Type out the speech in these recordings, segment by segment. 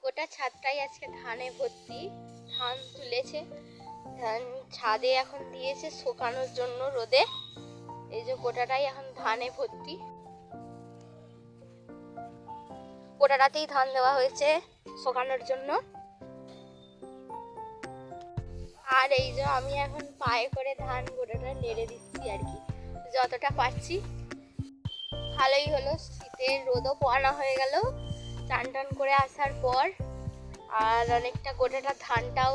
গোটা ছাদটাই আজকে ধানে ভর্তি। ধান তুলেছে, ধান ছাদে এখন দিয়েছে শুকানোর জন্য রোদে। এই যে গোটাটাই এখন ধানে ভর্তি, গোটাটাতেই ধান দেওয়া হয়েছে শুকানোর জন্য। আর এই যে আমি এখন পায়ে করে ধান গোটাটা নেড়ে দিচ্ছি আর কি, যতটা পারছি। ভালোই হলো, শীতের রোদও পোয়ানো হয়ে গেল চান টান করে আসার পর। আর অনেকটা গোটাটা ধানটাও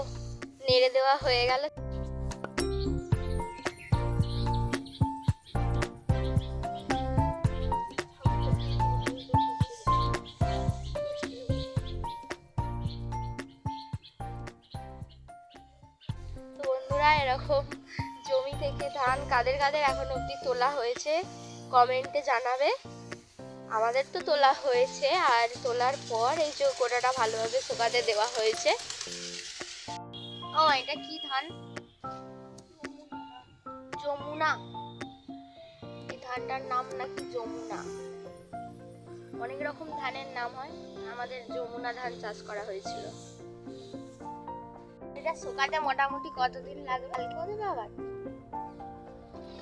নেড়ে দেওয়া হয়ে গেল। তো বন্ধুরা, এরকম জমি থেকে ধান কাদের কাদের এখন অবধি তোলা হয়েছে কমেন্টে জানাবে। আমাদের তো তোলা হয়েছে, আর তোলার পর এই যে গোটাটা ভালোভাবে শুকাতে দেওয়া হয়েছে। ও এটা কি ধান? যমুনা। এই ধানটার নাম নাকি যমুনা। অনেক রকম ধানের নাম হয়, আমাদের যমুনা ধান চাষ করা হয়েছিল। এটা শুকাতে মোটামুটি কতদিন লাগবে? কালকেও দেবে আবার?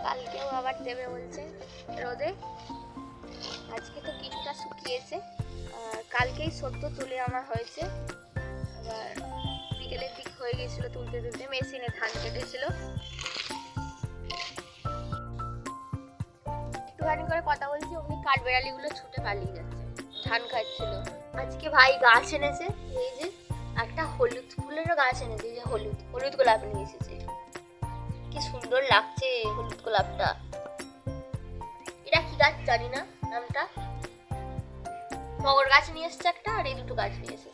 কালকেও আবার দেবে বলছে রোদে। আজকে তো কিছুটা শুকিয়েছে, কালকেই সদ্য তুলে আনা হয়েছে। আবার বিকেলের দিক হয়ে গেছিল তুলতে তুলতে, মেশিনে ধান কেটেছিল। একটুখানি করে কথা বলছি, অমনি কাঠবেড়ালিগুলো ছুটে পালিয়ে যাচ্ছে, ধান খাচ্ছিল। আজকে ভাই গাছ এনেছে, এই যে একটা হলুদ ফুলেরও গাছ এনেছে, এই যে হলুদ হলুদ গোলাপ নিয়ে এসেছে। কি সুন্দর লাগছে হলুদ গোলাপটা। এটা কি গাছ জানি না নামটা। টগর গাছ নিয়ে এসছে একটা, আর এই দুটো গাছ নিয়ে এসেছে।